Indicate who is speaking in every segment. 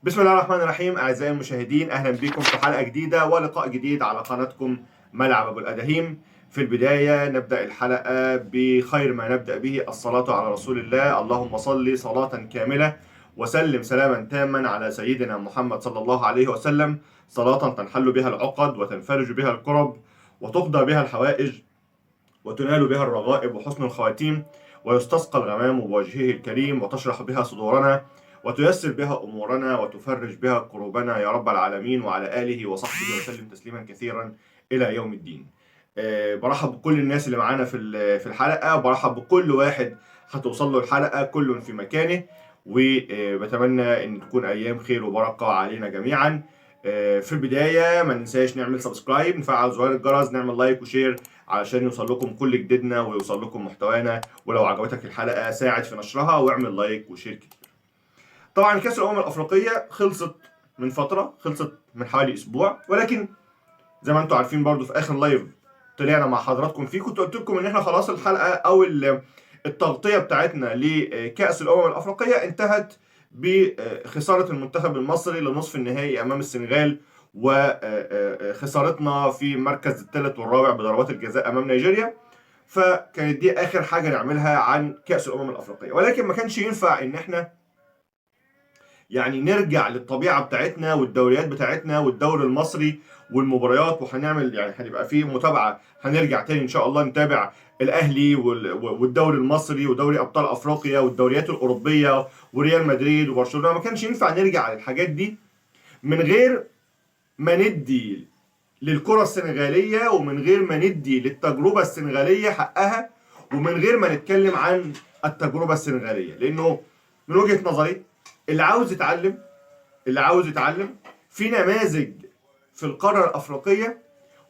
Speaker 1: بسم الله الرحمن الرحيم. أعزائي المشاهدين، أهلا بكم في حلقة جديدة ولقاء جديد على قناتكم ملعب أبو الأداهيم. في البداية نبدأ الحلقة بخير ما نبدأ به، الصلاة على رسول الله. اللهم صل صلاة كاملة وسلم سلاما تاما على سيدنا محمد صلى الله عليه وسلم، صلاة تنحل بها العقد وتنفرج بها الكرب وتقضى بها الحوائج وتنال بها الرغائب وحسن الخواتيم، ويستسقى الغمام بوجهه الكريم، وتشرح بها صدورنا وتيسر بها أمورنا وتفرج بها كروبنا يا رب العالمين، وعلى آله وصحبه وسلم تسليما كثيرا إلى يوم الدين. برحب بكل الناس اللي معانا في الحلقة، برحب بكل واحد هتوصل له الحلقة، كل في مكانه، وبتمنى ان تكون ايام خير وبركة علينا جميعا. في البداية ما ننساش نعمل سبسكرايب، نفعل زرار الجرس، نعمل لايك وشير علشان يوصل لكم كل جديدنا ويوصل لكم محتوانا. ولو عجبتك الحلقة ساعد في نشرها واعمل لايك وشير كتير. طبعا كأس الأمم الأفريقية خلصت من فترة، خلصت من حوالي أسبوع، ولكن زي ما انتم عارفين برضو في آخر لايف طلعنا مع حضراتكم فيه كنت قلت لكم ان احنا خلاص الحلقة او التغطية بتاعتنا لكأس الأمم الأفريقية انتهت بخسارة المنتخب المصري لنصف النهائي أمام السنغال، وخسارتنا في المركز الثالث والرابع بضربات الجزاء أمام نيجيريا. فكانت دي آخر حاجة نعملها عن كأس الأمم الأفريقية، ولكن ما كانش ينفع إن احنا يعني نرجع للطبيعة بتاعتنا والدوريات بتاعتنا والدوري المصري والمباريات، وهنعمل يعني هنبقى في متابعة، هنرجع تاني إن شاء الله نتابع الأهلي والدوري المصري ودوري أبطال أفريقيا والدوريات الأوروبية وريال مدريد وبرشلونة. ما كانش ينفع نرجع للحاجات دي من غير ما ندي للكرة السنغالية ومن غير ما ندي للتجربة السنغالية حقها ومن غير ما نتكلم عن التجربة السنغالية، لأنه من وجهة نظري اللي عاوز يتعلم، في نماذج في القارة الأفريقية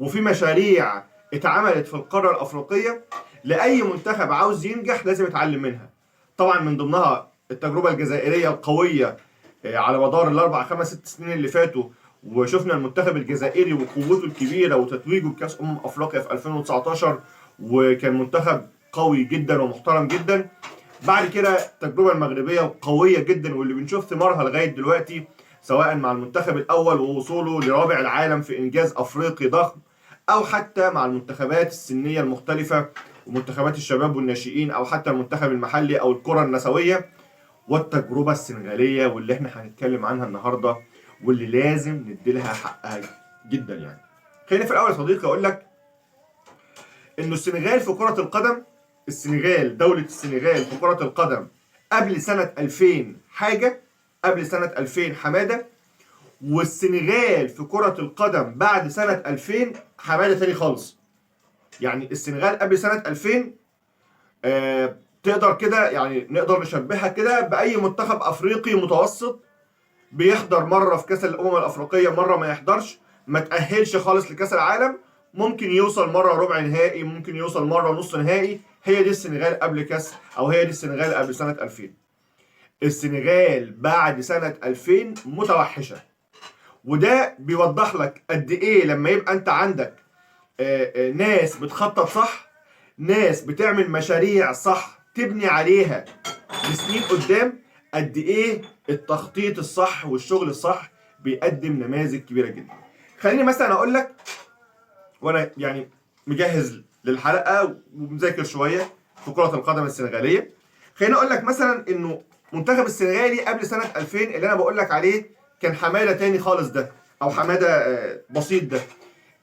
Speaker 1: وفي مشاريع اتعملت في القارة الأفريقية لأي منتخب عاوز ينجح لازم يتعلم منها. طبعا من ضمنها التجربة الجزائرية القوية على مدار الأربع خمس ست سنين اللي فاتوا، وشفنا المنتخب الجزائري وقوته الكبيرة وتتويجه بكأس أفريقيا في 2019، وكان منتخب قوي جدا ومحترم جدا. بعد كده التجربة المغربية القوية جدا واللي بنشوف ثمارها لغاية دلوقتي، سواء مع المنتخب الأول ووصوله لرابع العالم في إنجاز أفريقي ضخم، أو حتى مع المنتخبات السنية المختلفة ومنتخبات الشباب والناشئين، أو حتى المنتخب المحلي أو الكرة النسوية، والتجربة السنغالية واللي احنا هنتكلم عنها النهاردة واللي لازم نديلها حقها جدا. يعني خليني في الأول يا صديقي أقول لك إنه السنغال في كرة القدم، دولة السنغال في كرة القدم قبل سنة 2000 حاجة، قبل سنة 2000 حمادة، والسنغال في كرة القدم بعد سنة 2000 حمادة تاني خالص. يعني السنغال قبل سنة 2000 تقدر كده يعني نقدر نشبهها كده بأي منتخب أفريقي متوسط بيحضر مرة في كأس الأمم الأفريقية، مرة ما يحضرش، ما تأهلش خالص لكأس العالم، ممكن يوصل مرة ربع نهائي، ممكن يوصل مرة نص نهائي. هي دي السنغال قبل كأس، أو هي دي السنغال قبل سنة 2000. السنغال بعد سنة 2000 متوحشة، وده بيوضح لك قد إيه لما يبقى أنت عندك ناس بتخطط صح، ناس بتعمل مشاريع صح تبني عليها لسنين قدام، قد ايه التخطيط الصح والشغل الصح بيقدم نماذج كبيره جدا. خليني مثلا اقول لك، وانا يعني مجهز للحلقه ومذاكر شويه في كره القدم السنغاليه، خليني اقول لك مثلا انه منتخب السنغالي قبل سنه 2000 اللي انا بقول لك عليه كان حماده تاني خالص ده، او حماده بسيط ده.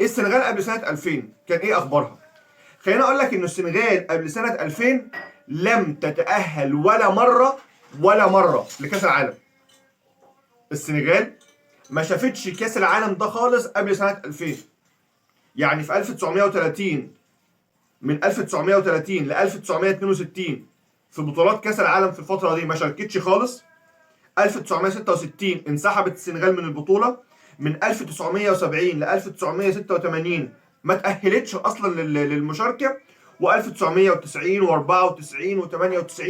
Speaker 1: السنغال قبل سنه 2000 كان ايه اخبارها؟ خليني اقول لك انه السنغال قبل سنه 2000 لم تتاهل ولا مره لكاس العالم. السنغال ما شافتش كاس العالم ده خالص قبل سنه 2000. يعني في 1930، من 1930 ل 1962 في بطولات كاس العالم في الفتره دي ما شاركتش خالص. 1966 انسحبت السنغال من البطوله. من 1970 ل 1986 ما تأهلتش اصلا للمشاركه. و1990 و94 و98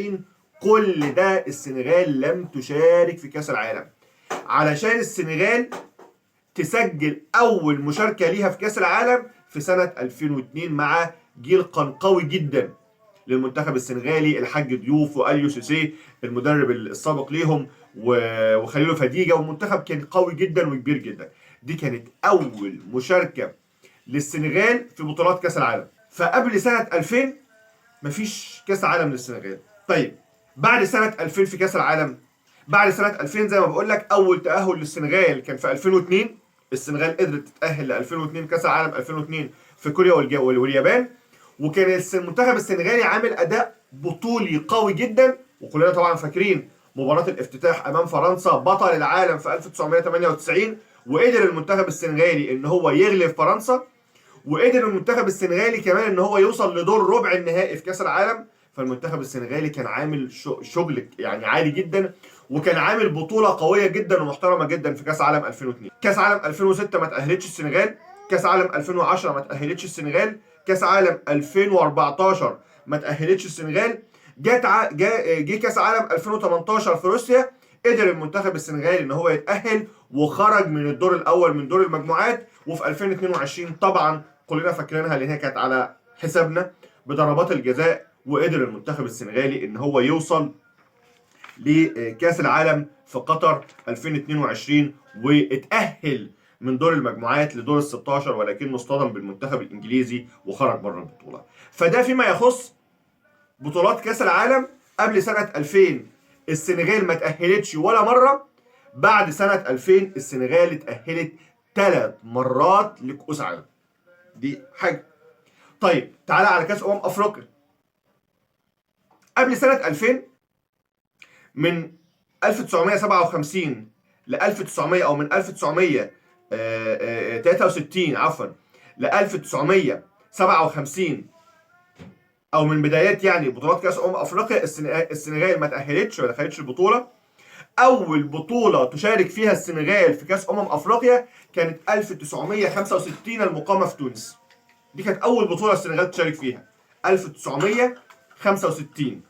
Speaker 1: كل ده السنغال لم تشارك في كاس العالم، علشان السنغال تسجل اول مشاركه ليها في كاس العالم في سنه 2002 مع جيل كان قوي جدا. للمنتخب السنغالي الحاج ضيوف واليو سيسي المدرب السابق ليهم وخليل فديجة، والمنتخب كان قوي جدا وكبير جدا. دي كانت اول مشاركه للسنغال في بطولات كاس العالم. فقبل سنه 2000 مفيش كاس عالم للسنغال. طيب بعد سنه 2000 في كاس العالم، بعد سنه 2000 زي ما بقول لك اول تاهل للسنغال كان في 2002. السنغال قدرت تتاهل ل 2002 كاس العالم 2002 في كوريا واليابان. وكان المنتخب السنغالي عامل اداء بطولي قوي جدا، وكلنا طبعا فاكرين مباراه الافتتاح امام فرنسا بطل العالم في 1998. وقدر المنتخب السنغالي ان هو يغلب فرنسا، وقدر المنتخب السنغالي كمان ان هو يوصل لدور ربع النهائي في كاس العالم. فالمنتخب السنغالي كان عامل شغل يعني عالي جدا، وكان عامل بطوله قويه جدا ومحترمه جدا في كاس عالم 2002. كاس عالم 2006 ما تاهلتش السنغال، كاس عالم 2010 ما تاهلتش السنغال، كاس عالم 2014 ما تاهلتش السنغال. جه كاس عالم 2018 في روسيا، قدر المنتخب السنغالي ان هو يتاهل وخرج من الدور الاول من دور المجموعات. وفي 2022 طبعا كلنا فاكرينها لان هي كانت على حسابنا بضربات الجزاء، وقدر المنتخب السنغالي ان هو يوصل لكاس العالم في قطر 2022 واتأهل من دور المجموعات لدور ال 16، ولكنه اصطدم بالمنتخب الانجليزي وخرج بره البطوله. فده فيما يخص بطولات كاس العالم. قبل سنه 2000 السنغال ما تأهلتش ولا مره. بعد سنه 2000 السنغال اتأهلت 3 مرات لكأس عالم. دي حاجه. طيب تعالى على كاس افريقيا. قبل سنه 2000 من 1957 ل 1900 او من 1963 عفوا ل 1957 او من بدايات يعني بطولات كاس افريقيا السنغال ما تاهلتش ما دخلتش البطوله. اول بطوله تشارك فيها السنغال في كاس افريقيا كانت 1965 المقامه في تونس. دي كانت اول بطوله السنغال تشارك فيها 1965.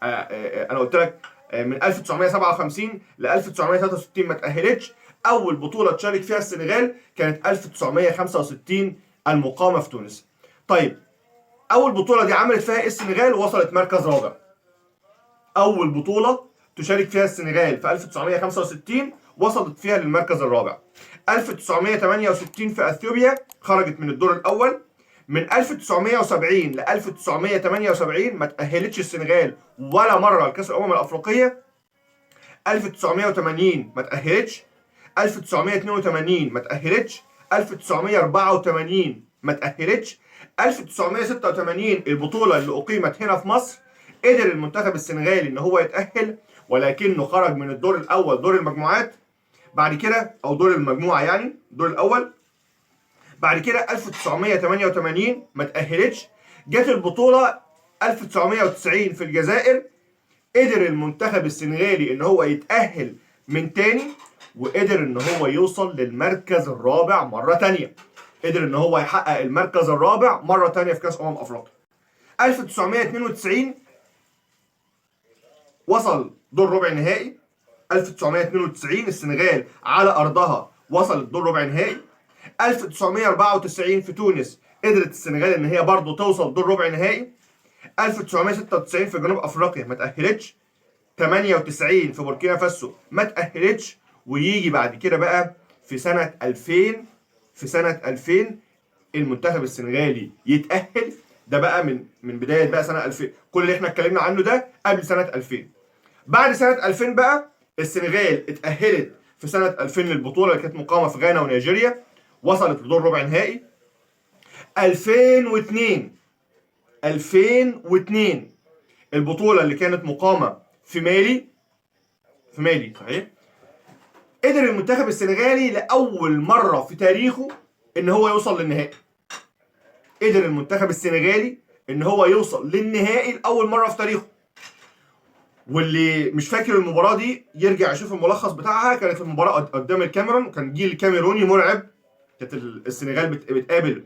Speaker 1: انا قلت لك من 1957 ل 1963 ما تأهلتش. اول بطولة تشارك فيها السنغال كانت 1965 المقامة في تونس. طيب اول بطولة دي عملت فيها السنغال وصلت مركز رابع. اول بطولة تشارك فيها السنغال في 1965 وصلت فيها للمركز الرابع. 1968 في اثيوبيا خرجت من الدور الاول. من 1970 ل 1978 ما تأهلتش السنغال ولا مرة لكأس الأمم الأفريقية. 1980 ما تأهلتش. 1982 ما تأهلتش. 1984 ما تأهلتش. 1986 البطولة اللي أقيمت هنا في مصر قدر المنتخب السنغالي إن هو يتأهل، ولكنه خرج من الدور الأول دور المجموعات. بعد كده أو دور المجموعة يعني الدور الأول. بعد كده 1988 ما تأهلتش. جت البطولة 1990 في الجزائر، قدر المنتخب السنغالي ان هو يتأهل من تاني، وقدر ان هو يوصل للمركز الرابع مرة تانية. قدر ان هو يحقق المركز الرابع مرة تانية في كأس افريقيا. 1992 وصل دور ربع نهائي. 1992 السنغال على ارضها وصلت دور ربع نهائي. 1994 في تونس قدرت السنغال ان هي برضه توصل دور ربع نهائي. 1996 في جنوب افريقيا ما تأهلتش. 98 في بوركينا فاسو ما تأهلتش. ويجي بعد كده بقى في سنة 2000 المنتخب السنغالي يتأهل. ده بقى من بداية بقى سنة 2000. كل اللي احنا اتكلمنا عنه ده قبل سنة 2000. بعد سنة 2000 بقى السنغال اتأهلت في سنة 2000 للبطولة اللي كانت مقامة في غانا ونيجيريا، وصلت لدور ربع نهائي. 2002 البطولة اللي كانت مقامة في مالي صحيح. قدر المنتخب السنغالي لأول مرة في تاريخه إن هو يوصل للنهائي. قدر المنتخب السنغالي إن هو يوصل للنهائي لأول مرة في تاريخه. واللي مش فاكر المباراة دي يرجع يشوف الملخص بتاعها. كانت المباراة قدام الكاميرون، كان جيل كاميروني مرعب. كانت السنغال بتقابل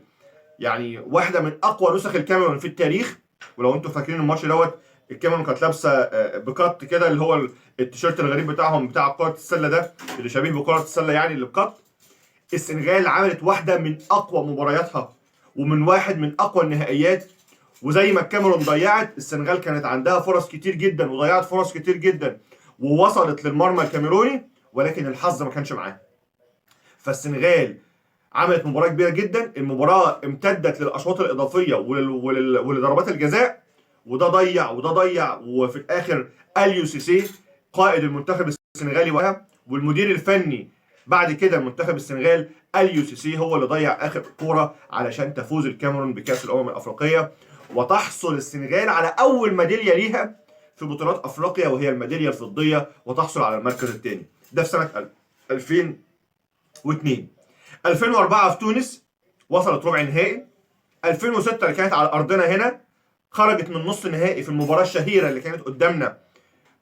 Speaker 1: يعني واحدة من أقوى نسخ الكاميرون في التاريخ. ولو أنتم فاكرين الماتش دوت، الكاميرون كانت لابسة بقط كده اللي هو التيشيرت الغريب بتاعهم بتاع كرة السلة ده اللي شبيه بكرة السلة يعني اللي بقط. السنغال عملت واحدة من أقوى مبارياتها ومن واحد من أقوى النهائيات، وزي ما الكاميرون ضيعت، السنغال كانت عندها فرص كتير جدا وضيعت فرص كتير جدا ووصلت للمرمى الكاميروني، ولكن الحظ ما كانش معاها. فالسنغال عملت مباراه كبيره جدا، المباراه امتدت للاشواط الاضافيه ولضربات الجزاء، وده ضيع وده ضيع، وفي الاخر اليو سيسي قائد المنتخب السنغالي وقتها والمدير الفني بعد كده المنتخب السنغال اليو سيسي هو اللي ضيع اخر كوره علشان تفوز الكاميرون بكاس الامم الافريقيه، وتحصل السنغال على اول ميداليه ليها في بطولات افريقيا وهي الميداليه الفضيه، وتحصل على المركز الثاني. ده في سنه 2002. 2004 في تونس وصلت ربع نهائي. 2006 اللي كانت على ارضنا هنا خرجت من نص نهائي في المباراه الشهيره اللي كانت قدامنا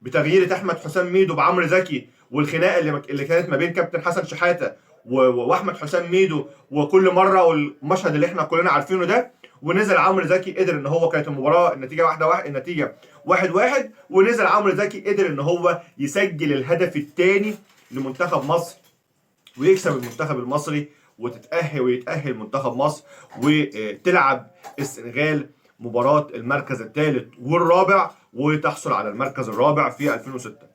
Speaker 1: بتغيير احمد حسام ميدو بعمرو زكي، والخناقه اللي كانت ما بين كابتن حسن شحاته واحمد حسام ميدو وكل مره، والمشهد اللي احنا كلنا عارفينه ده. ونزل عمرو زكي قدر ان هو كانت المباراه النتيجه 1-1، النتيجه 1-1، ونزل عمرو زكي قدر ان هو يسجل الهدف الثاني لمنتخب مصر ويكسب المنتخب المصري ويتأهل منتخب مصر وتلعب السنغال مباراة المركز الثالث والرابع وتحصل على المركز الرابع في 2006.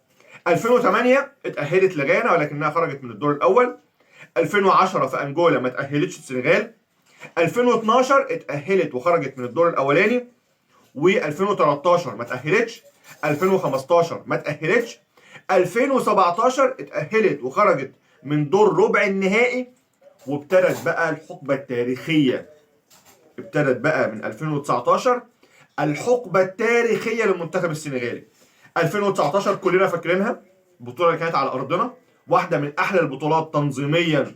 Speaker 1: 2008 اتأهلت لغانا ولكنها خرجت من الدور الأول. 2010 في أنجولا ما تأهلتش السنغال. 2012 اتأهلت وخرجت من الدور الأولاني. و2013 ما تأهلتش. 2015 ما تأهلتش. 2017 اتأهلت وخرجت من دور ربع النهائي. وابتدت بقى الحقبة التاريخية، ابتدت بقى من 2019 الحقبة التاريخية للمنتخب السنغالي. 2019 كلنا فاكرينها، البطولة اللي كانت على أرضنا، واحدة من أحلى البطولات تنظيميا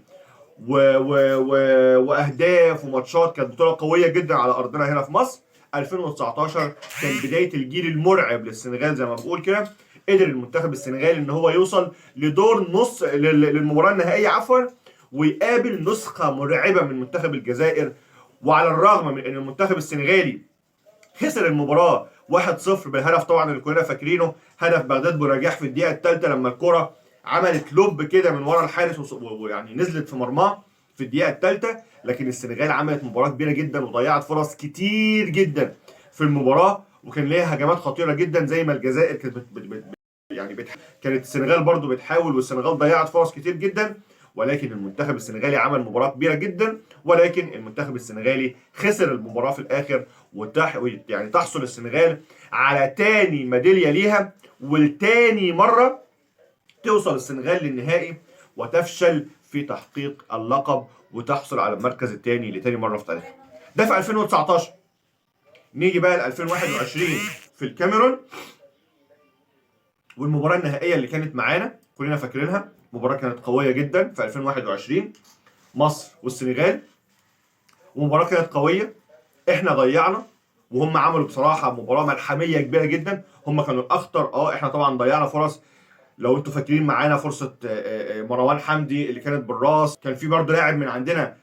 Speaker 1: وأهداف وماتشات، كانت بطولة قوية جدا على أرضنا هنا في مصر. 2019 كان بداية الجيل المرعب للسنغال زي ما بقول كده. قدر المنتخب السنغالي ان هو يوصل لدور نص للمباراة النهائية عفوا، ويقابل نسخة مرعبة من منتخب الجزائر. وعلى الرغم من ان المنتخب السنغالي خسر المباراة 1-0 بالهدف طبعا اللي كلنا فاكرينه، هدف بغداد بنجاح في الدقيقة الثالثة لما الكرة عملت لوب كده من ورا الحارس ويعني نزلت في مرماه في الدقيقة الثالثة. لكن السنغال عملت مباراة كبيرة جدا وضيعت فرص كتير جدا في المباراة، وكان ليها هجمات خطيرة جدا زي ما الجزائر كانت كانت السنغال برضو بتحاول، والسنغال ضيعت فرص كتير جدا. ولكن المنتخب السنغالي عمل مباراة كبيرة جدا، ولكن المنتخب السنغالي خسر المباراة في الآخر. يعني تحصل السنغال على تاني ميدالية ليها، والتاني مرة توصل السنغال للنهائي وتفشل في تحقيق اللقب وتحصل على المركز الثاني لتاني مرة في تاريخها. ده في 2019. نيجي بقى ل 2021 في الكاميرون، والمباراة النهائية اللي كانت معانا كلنا فاكرينها، مباراة كانت قوية جدا في 2021 مصر والسنغال، ومباراة كانت قوية. احنا ضيعنا وهم عملوا بصراحة مباراة ملحمية كبيرة جدا، هم كانوا الأخطر. احنا طبعا ضيعنا فرص، لو انتوا فاكرين معانا فرصة مروان حمدي اللي كانت بالراس، كان في برضه لاعب من عندنا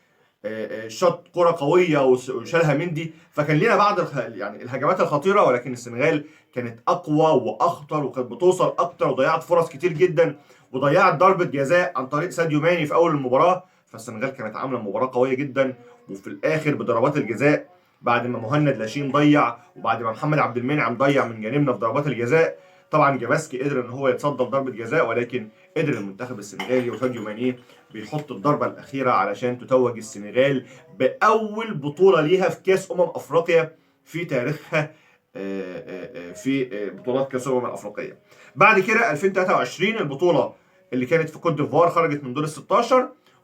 Speaker 1: شاط كرة قوية وشالها مندي، فكان لنا بعض يعني الهجمات الخطيرة، ولكن السنغال كانت أقوى وأخطر وكانت بتوصل أكتر وضيعت فرص كتير جدا، وضيعت ضربة جزاء عن طريق ساديو ماني في أول المباراة. فالسنغال كانت عاملة مباراة قوية جدا، وفي الآخر بضربات الجزاء بعد ما مهند لاشين ضيع وبعد ما محمد عبد المنعم ضيع من جانبنا في ضربات الجزاء. طبعا جاباسكي قدر ان هو يتصدى لضربه جزاء، ولكن قدر المنتخب السنغالي وساديو ماني بيحط الضربه الاخيره علشان تتوج السنغال باول بطوله ليها في كاس افريقيا في تاريخها، في بطولات كاس الافريقيه. بعد كده 2023 البطوله اللي كانت في كوت ديفوار خرجت من دور ال 16،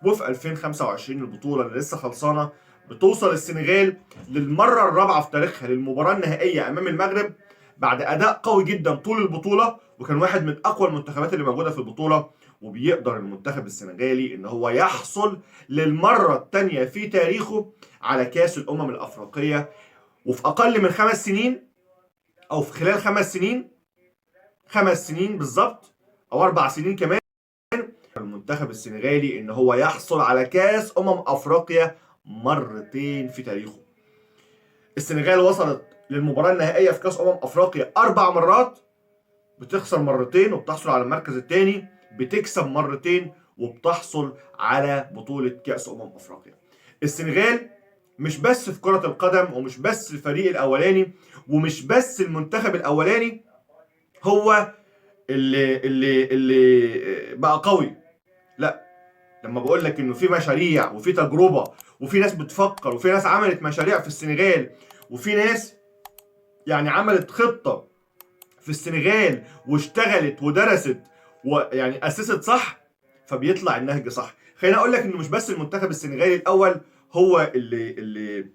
Speaker 1: وفي 2025 البطوله اللي لسه خلصانه بتوصل السنغال للمره الرابعه في تاريخها للمباراه النهائيه امام المغرب بعد اداء قوي جدا طول البطوله، وكان واحد من اقوى المنتخبات اللي موجوده في البطوله. وبيقدر المنتخب السنغالي ان هو يحصل للمره الثانيه في تاريخه على كاس الافريقيه، وفي اقل من 5 سنين او في خلال 5 سنين، 5 سنين بالظبط او 4 سنين كمان، المنتخب السنغالي ان هو يحصل على كاس افريقيا مرتين في تاريخه. السنغال وصلت للمباراة النهائية في كأس أفريقيا 4 مرات، بتخسر مرتين وبتحصل على المركز الثاني، بتكسب مرتين وبتحصل على بطولة كأس أفريقيا. السنغال مش بس في كرة القدم، ومش بس الفريق الاولاني، ومش بس المنتخب الاولاني هو اللي بقى قوي. لا، لما بقول لك انه في مشاريع وفي تجربة وفي ناس بتفكر وفي ناس عملت مشاريع في السنغال، وفي ناس يعني عملت خطة في السنغال واشتغلت ودرست ويعني اسست صح، فبيطلع النهج صح. خليني اقول لك انه مش بس المنتخب السنغالي الاول هو اللي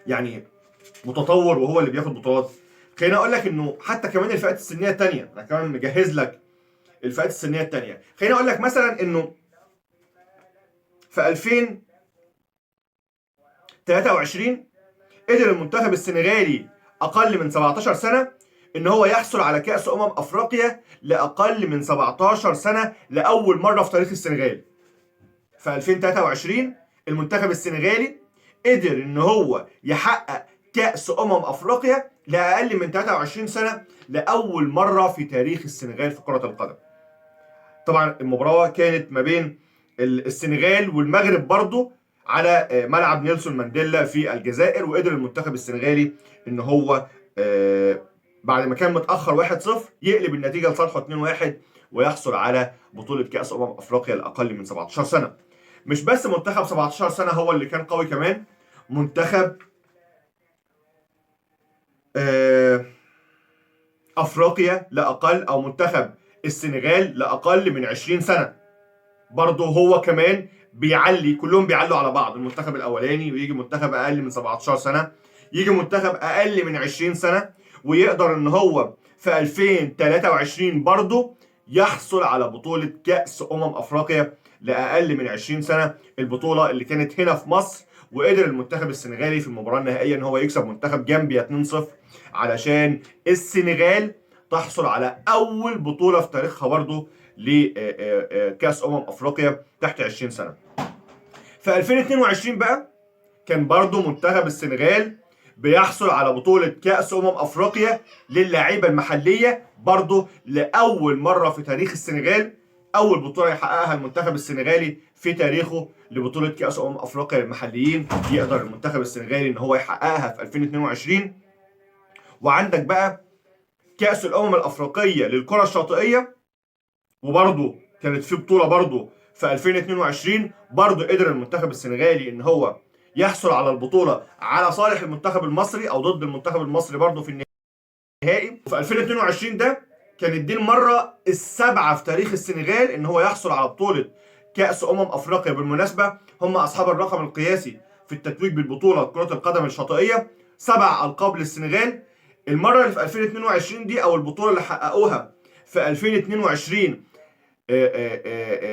Speaker 1: يعني متطور وهو اللي بياخد بطولات. خليني اقول لك انه حتى كمان الفئات السنيه الثانيه، انا كمان مجهز لك الفئات السنيه الثانيه. خليني اقول لك مثلا انه في 2023 قدر المنتخب السنغالي اقل من 17 سنه ان هو يحصل على كأس افريقيا لاقل من 17 سنه لاول مره في تاريخ السنغال. في 2023 المنتخب السنغالي قدر ان هو يحقق كأس افريقيا لاقل من 23 سنه لاول مره في تاريخ السنغال في كرة القدم. طبعا المباراة كانت ما بين السنغال والمغرب برضو على ملعب نيلسون مانديلا في الجزائر، وقدر المنتخب السنغالي ان هو بعد ما كان متأخر 1-0 يقلب النتيجة لصالحه 2-1 ويحصل على بطولة كأس افريقيا لأقل من 17 سنة. مش بس منتخب 17 سنة هو اللي كان قوي، كمان منتخب افريقيا لاقل، او منتخب السنغال لاقل من 20 سنه برضه هو كمان بيعلي، كلهم بيعلوا على بعض. المنتخب الاولاني ويجي منتخب اقل من 17 سنه، يجي منتخب اقل من 20 سنه، ويقدر ان هو في 2023 برضه يحصل على بطوله كاس افريقيا لاقل من 20 سنه، البطوله اللي كانت هنا في مصر. وقدر المنتخب السنغالي في المباراه النهائيه ان هو يكسب منتخب جامبيا 2-0 علشان السنغال تحصل على اول بطوله في تاريخها برضه لكاس افريقيا تحت 20 سنه. في 2022 بقى كان برضه منتخب السنغال بيحصل على بطوله كاس افريقيا للاعيبه المحليه برضه لاول مره في تاريخ السنغال. اول بطوله يحققها المنتخب السنغالي في تاريخه لبطوله كاس افريقيا للمحليين، يقدر المنتخب السنغالي ان هو يحققها في 2022. وعندك بقى كاس الافريقيه للكره الشاطئيه، وبرضه كانت في بطوله برضه في 2022 برضه قدر المنتخب السنغالي ان هو يحصل على البطوله على صالح المنتخب المصري او ضد المنتخب المصري برضه في النهائي. في 2022 ده كانت دي المره السابعه في تاريخ السنغال ان هو يحصل على بطوله كاس افريقيا. بالمناسبه هم اصحاب الرقم القياسي في التتويج بالبطوله كره القدم الشاطئيه، 7 القاب للسنغال. المره اللي في 2022 دي او البطوله اللي حققوها في 2022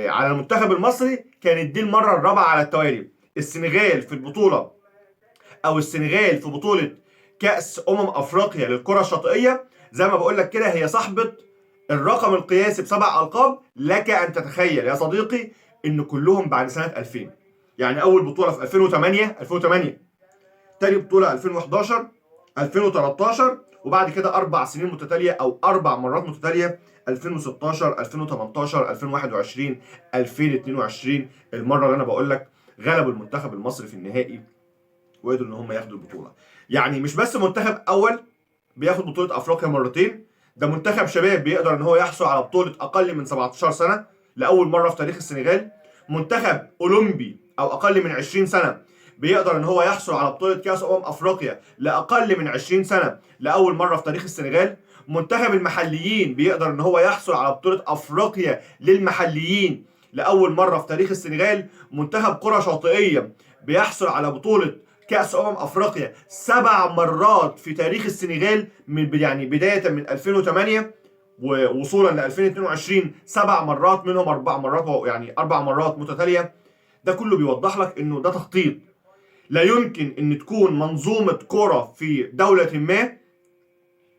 Speaker 1: على المنتخب المصري كانت دي المره الرابعه على التوالي. السنغال في البطوله او السنغال في بطوله كاس افريقيا للكره الشاطئيه زي ما بقول لك كده هي صاحبه الرقم القياسي بسبع القاب. لك ان تتخيل يا صديقي ان كلهم بعد سنه 2000. يعني اول بطوله في 2008 تاني بطوله 2011 2013 وبعد كده 4 سنين متتاليه او 4 مرات متتاليه 2016 2018 2021 2022. المره اللي انا بقول لك غلبوا المنتخب المصري في النهائي وقدروا ان هم ياخدوا البطوله. يعني مش بس منتخب اول بياخد بطوله افريقيا مرتين، ده منتخب شباب بيقدر ان هو يحصل على بطوله اقل من 17 سنه لاول مره في تاريخ السنغال. منتخب اولمبي او اقل من 20 سنه بيقدر ان هو يحصل على بطوله كاس افريقيا لاقل من 20 سنه لاول مره في تاريخ السنغال. منتخب المحليين بيقدر ان هو يحصل على بطوله افريقيا للمحليين لاول مره في تاريخ السنغال. منتخب كره شاطئيه بيحصل على بطوله كأس افريقيا 7 مرات في تاريخ السنغال، من يعني بداية من 2008 ووصولا ل 2022 7 مرات، منهم 4 مرات يعني 4 مرات متتالية. ده كله بيوضح لك انه ده تخطيط. لا يمكن ان تكون منظومة كرة في دولة ما،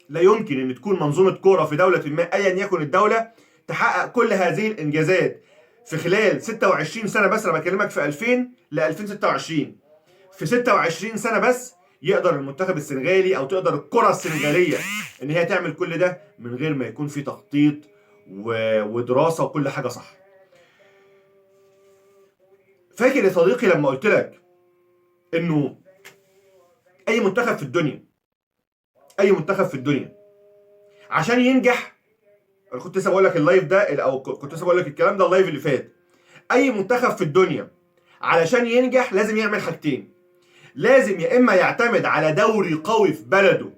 Speaker 1: لا يمكن ان تكون منظومة كرة في دولة ما ايا يكن الدولة تحقق كل هذه الانجازات في خلال 26 سنة بس. انا بكلمك في 2000 ل 2026، في 26 سنة بس يقدر المنتخب السنغالي او تقدر الكرة السنغالية ان هي تعمل كل ده من غير ما يكون في تخطيط ودراسة وكل حاجة صح. فاكر يا صديقي لما قلت لك انه اي منتخب في الدنيا، اي منتخب في الدنيا عشان ينجح، انا كنت لسه بقول لك اللايف ده، او كنت لسه بقول لك الكلام ده اللايف اللي فات، اي منتخب في الدنيا علشان ينجح لازم يعمل حاجتين. لازم يا اما يعتمد على دوري قوي في بلده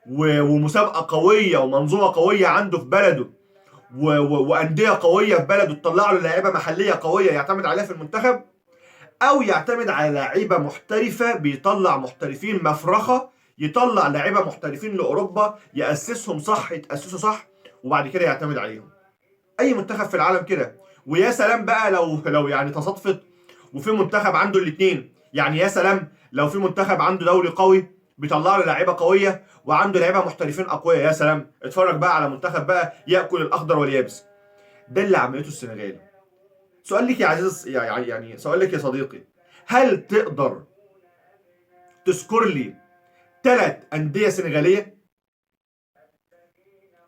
Speaker 1: ومسابقه قويه ومنظومه قويه عنده في بلده وانديه قويه في بلده تطلع له لعيبه محليه قويه يعتمد عليها في المنتخب، او يعتمد على لعيبه محترفه بيطلع محترفين مفرخه، يطلع لعيبه محترفين لاوروبا ياسسهم صح، يتاسسوا صح، وبعد كده يعتمد عليهم. اي منتخب في العالم كده. ويا سلام بقى لو يعني تصادفت وفي منتخب عنده الاثنين، يعني يا سلام لو في منتخب عنده دوري قوي بيطلع له لعيبه قويه وعنده لعيبه محترفين اقوياء، يا سلام. اتفرج بقى على منتخب بقى ياكل الاخضر واليابس. ده اللي عملته السنغال. سؤال لك يا عزيز، يعني سؤال لك يا صديقي، هل تقدر تذكر لي 3 أندية سنغالية؟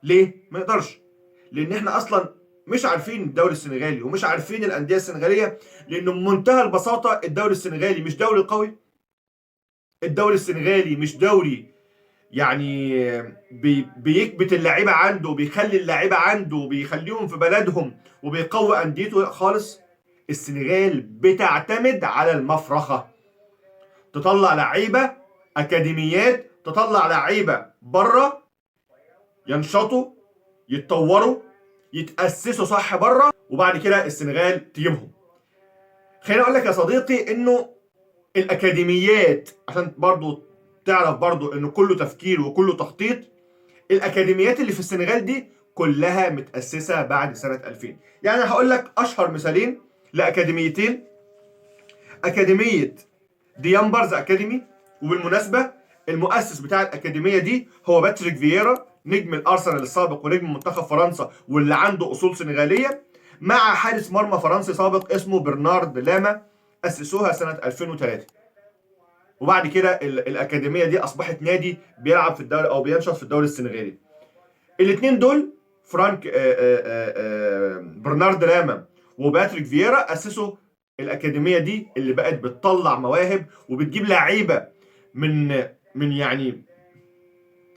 Speaker 1: ليه؟ ما نقدرش. لأن احنا أصلا مش عارفين الدوري السنغالي ومش عارفين الأندية السنغالية، لأنه بمنتهى البساطة الدوري السنغالي مش دوري قوي. الدوري السنغالي مش دوري يعني بيكبت اللعيبة عنده وبيخلي اللعيبة عنده وبيخليهم في بلدهم وبيقوي أنديته خالص. السنغال بتعتمد على المفرخة، تطلع لعيبة أكاديميات، تطلع لعيبة بره ينشطوا يتطوروا يتأسسوا صح بره، وبعد كده السنغال تجيبهم. خليني اقول لك يا صديقي انه الاكاديميات، عشان برضو تعرف برضو انه كله تفكير وكله تخطيط، الاكاديميات اللي في السنغال دي كلها متأسسة بعد سنة 2000. يعني هقول لك اشهر مثالين لاكاديميتين. اكاديمية ديامبرز اكاديمي، وبالمناسبة المؤسس بتاع الاكاديمية دي هو باتريك فييرا، نجم الارسنال السابق ونجم منتخب فرنسا واللي عنده اصول سنغاليه، مع حارس مرمى فرنسي سابق اسمه برنارد لاما، اسسوها سنه 2003. وبعد كده الاكاديميه دي اصبحت نادي بيلعب في الدوري او بينشط في الدوري السنغالي. الاثنين دول فرانك برنارد لاما وباتريك فييرا اسسوا الاكاديميه دي اللي بقت بتطلع مواهب وبتجيب لعيبه من يعني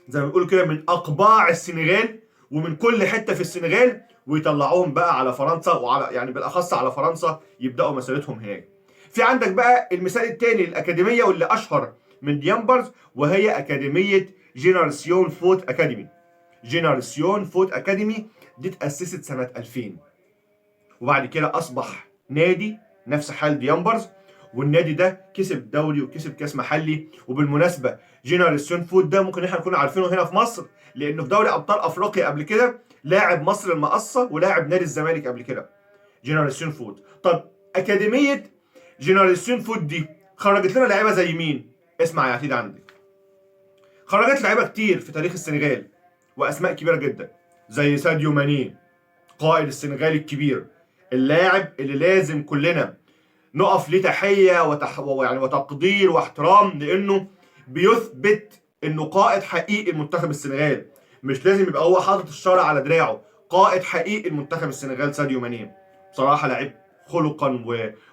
Speaker 1: زي ما بيقولوا كده من اقباع السنغال ومن كل حته في السنغال، ويطلعوهم بقى على فرنسا، وعلى يعني بالاخص على فرنسا يبداوا مسيرتهم هناك. في عندك بقى المثال الثاني للاكاديميه واللي اشهر من ديامبرز، وهي اكاديميه جينيراسيون فوت اكاديمي. جينيراسيون فوت اكاديمي دي اتاسست سنه 2000، وبعد كده اصبح نادي نفس حال ديامبرز، والنادي ده كسب دوري وكسب كاس محلي. وبالمناسبه جينيراسيون فوت ده ممكن احنا نكون عارفينه هنا في مصر، لانه في دوري ابطال افريقيا قبل كده لاعب مصر المقصه ولاعب نادي الزمالك قبل كده. جينيراسيون فوت. طب اكاديميه جينيراسيون فوت دي خرجت لنا لعيبه زي مين؟ اسمع يا عتيد عندك. خرجت لعيبه كتير في تاريخ السنغال واسماء كبيره جدا، زي ساديو ماني قائد السنغال الكبير، اللاعب اللي لازم كلنا نقف ليه تحيه يعني وتقدير واحترام، لانه بيثبت انه قائد حقيقي لمنتخب السنغال. مش لازم يبقى هو حاطط الشارة على دراعه، قائد حقيقي لمنتخب السنغال ساديو ماني. بصراحه لعيب خلقا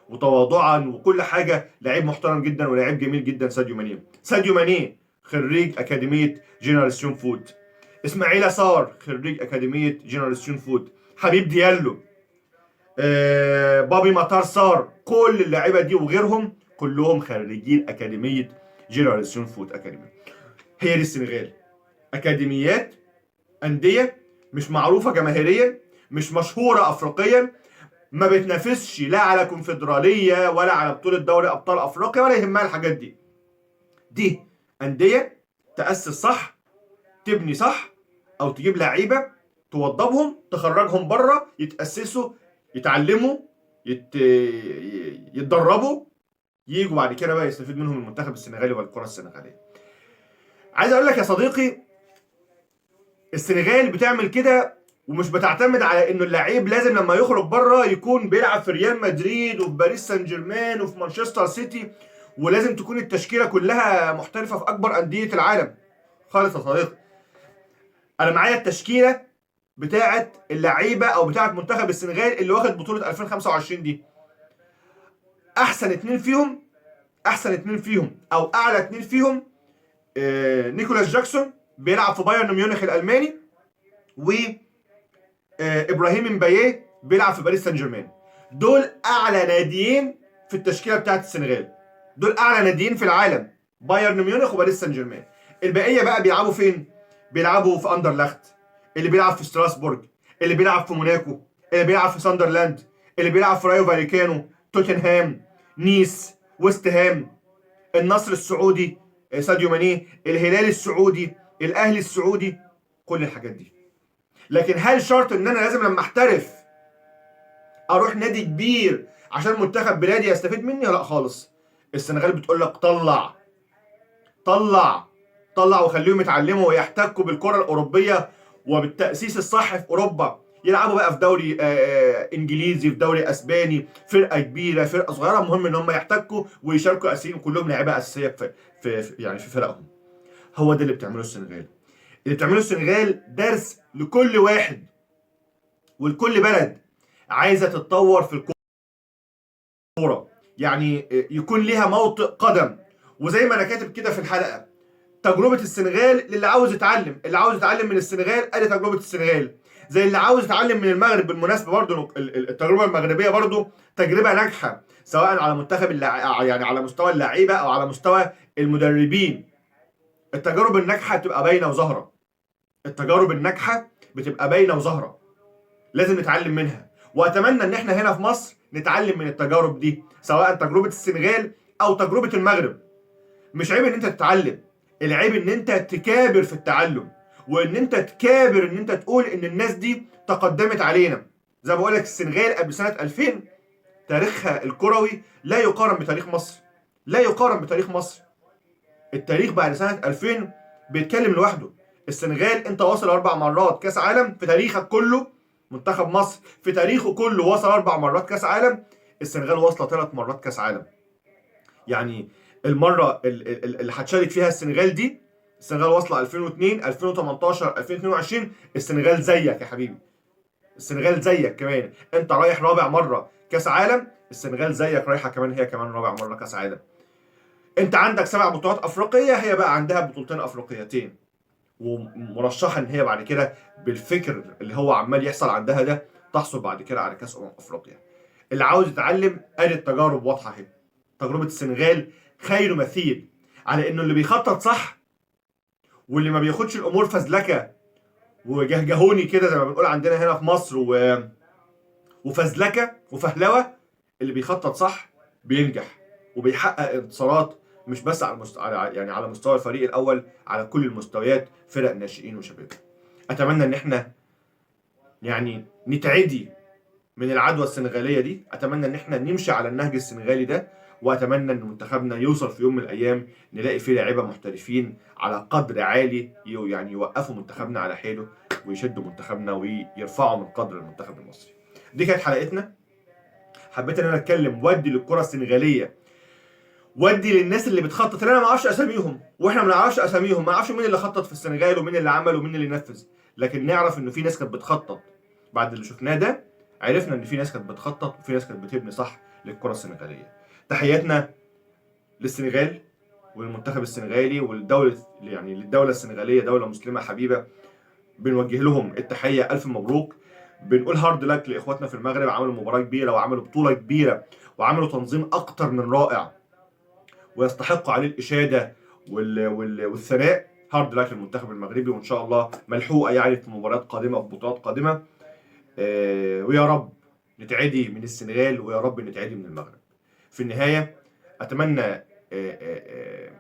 Speaker 1: وتواضعا وكل حاجه، لعيب محترم جدا ولعيب جميل جدا ساديو ماني. ساديو ماني خريج اكاديميه جينيراسيون فوت. اسماعيل صار خريج اكاديميه جينيراسيون فوت. حبيب ديالو، بابي مطار صار، كل اللعيبه دي وغيرهم كلهم خريجين اكاديميه جينيراسيون فوت اكاديمي. هي دي السنغال، اكاديميات، انديه مش معروفه جماهيريا، مش مشهوره افريقيا، ما بتنافسش لا على كونفدراليه ولا على بطوله دوري ابطال افريقيا ولا يهمها الحاجات دي. دي انديه تاسس صح، تبني صح، او تجيب لعيبه توضبهم تخرجهم بره يتاسسوا يتعلموا يتدربوا، ييجوا بعد كده بقى يستفيد منهم المنتخب السنغالي والكره السنغاليه. عايز اقول لك يا صديقي، السنغال بتعمل كده ومش بتعتمد على انه اللعيب لازم لما يخرج بره يكون بيلعب في ريال مدريد وفي باريس سان جيرمان وفي مانشستر سيتي، ولازم تكون التشكيله كلها محترفه في اكبر انديه العالم. خالص يا صديقي، انا معايا التشكيله بتاعه اللعيبه او بتاعه منتخب السنغال اللي واخد بطوله 2025 دي. احسن اتنين فيهم او اعلى اتنين فيهم نيكولاس جاكسون بيلعب في بايرن ميونخ الالماني، و ابراهيم مباييه بيلعب في باريس سان جيرمان. دول اعلى ناديين في التشكيله بتاعت السنغال، دول اعلى ناديين في العالم، بايرن ميونخ وباريس سان جيرمان. البقيه بقى بيلعبوا فين؟ بيلعبوا في اندرلخت، اللي بيلعب في ستراسبورج، اللي بيلعب في موناكو، اللي بيلعب في ساندرلاند، اللي بيلعب في رايو فاليكانو، توتنهام، نيس، ويست هام، النصر السعودي ساديو ماني، الهلال السعودي، الاهلي السعودي، كل الحاجات دي. لكن هل شرط ان انا لازم لما احترف اروح نادي كبير عشان منتخب بلادي يستفيد مني؟ لا خالص. السنغال بتقول لك طلع طلع طلع وخليهم يتعلموا ويحتكوا بالكره الاوروبيه وبالتاسيس الصح في اوروبا، يلعبوا بقى في دوري انجليزي، في دوري اسباني، فرقه كبيره فرقه صغيره، المهم ان هم يحتكوا ويشاركوا اساسيين، كلهم لعيبه اساسيه يعني في فرقهم. هو ده اللي بتعمله السنغال. اللي بتعمله السنغال درس لكل واحد ولكل بلد عايزه تتطور في الكوره، يعني يكون ليها موطئ قدم. وزي ما انا كاتب كده في الحلقه، تجربه السنغال للي عاوز يتعلم، اللي عاوز يتعلم من السنغال ادي تجربه السنغال، زي اللي عاوز يتعلم من المغرب. بالمناسبه برضو التجربه المغربيه برضو تجربه ناجحه، سواء على منتخب يعني على مستوى اللعيبه او على مستوى المدربين. التجارب الناجحه بتبقى باينه وظاهره، التجارب الناجحه بتبقى باينه وظاهره، لازم نتعلم منها. واتمنى ان احنا هنا في مصر نتعلم من التجارب دي، سواء تجربه السنغال او تجربه المغرب. مش عيب ان انت تتعلم، العيب ان انت تكابر في التعلم، وان انت تكابر ان انت تقول ان الناس دي تقدمت علينا. زي ما بقول لك، السنغال قبل سنه 2000 تاريخها الكروي لا يقارن بتاريخ مصر، لا يقارن بتاريخ مصر. التاريخ بعد سنه 2000 بيتكلم لوحده. السنغال انت واصل 4 مرات كاس عالم في تاريخك كله، منتخب مصر في تاريخه كله وصل 4 مرات كاس عالم، السنغال واصله 3 مرات كاس عالم. يعني المره اللي هتشارك فيها السنغال دي، السنغال واصله 2002 2018 2022، السنغال زيك يا حبيبي، السنغال زيك كمان. انت رايح رابع مره كاس عالم، السنغال زيك رايحه كمان هي كمان رابع مره كاس عالم. انت عندك 7 بطولات افريقيه، هي بقى عندها بطولتين افريقيتين، ومرشحه ان هي بعد كده بالفكر اللي هو عمال يحصل عندها ده تحصل بعد كده على كاس افريقيا. اللي عاوز يتعلم ادي التجارب واضحه اهي. تجربه السنغال خير مثيل على انه اللي بيخطط صح واللي ما بياخدش الامور فزلكه وجهجهوني كده زي ما بنقول عندنا هنا في مصر وفزلكه وفهلوه. اللي بيخطط صح بينجح وبيحقق انتصارات، مش بس يعني على مستوى الفريق الاول، على كل المستويات، فرق ناشئين وشباب. اتمنى ان احنا يعني نتعدي من العدوى السنغاليه دي، اتمنى ان احنا نمشي على النهج السنغالي ده، واتمنى ان منتخبنا يوصل في يوم من الايام نلاقي فيه لعيبه محترفين على قدر عالي، يعني يوقفوا منتخبنا على حيله ويشدوا منتخبنا ويرفعوا من قدر المنتخب المصري. دي كانت حلقتنا. حبيت ان انا اتكلم وادي للكره السنغاليه، وادي للناس اللي بتخطط، اللي انا ما اعرفش اساميهم واحنا ما نعرفش اساميهم، ما اعرفش مين اللي خطط في السنغال ومين اللي عمل ومين اللي نفذ، لكن نعرف انه في ناس كانت بتخطط. بعد اللي شفناه ده عرفنا ان في ناس كانت بتخطط وفي ناس كانت بتبني صح للكره السنغاليه. تحياتنا للسنغال والمنتخب السنغالي والدوله، يعني للدوله السنغاليه، دوله مسلمه حبيبه، بنوجه لهم التحيه، الف مبروك. بنقول هارد لك لاخواتنا في المغرب، عملوا مباراه كبيره وعملوا بطوله كبيره وعملوا تنظيم اكتر من رائع ويستحقوا عليه الاشاده والثناء. هارد لك للمنتخب المغربي، وان شاء الله ملحوقه يعني في مباريات قادمه وفي بطولات قادمه. ويا رب نتعدي من السنغال ويا رب نتعدي من المغرب. في النهايه اتمنى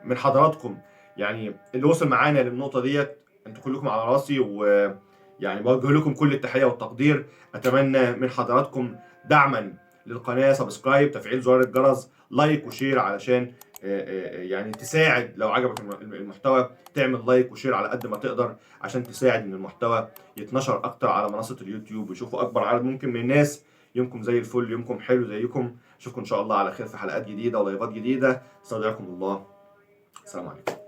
Speaker 1: من حضراتكم، يعني اللي وصل معانا للنقطه ديت، انتوا كلكم على راسي، ويعني بوجه لكم كل التحيه والتقدير. اتمنى من حضراتكم دعما للقناه، سبسكرايب، تفعيل زرار الجرس، لايك وشير، علشان يعني تساعد لو عجبك المحتوى، تعمل لايك وشير على قد ما تقدر عشان تساعد ان المحتوى يتنشر اكتر على منصه اليوتيوب ويشوفوا اكبر عدد ممكن من الناس. يومكم زي الفل، يومكم حلو زيكم. اشوفكم ان شاء الله على خير في حلقات جديده ولايفات جديده. استودعكم الله، السلام عليكم.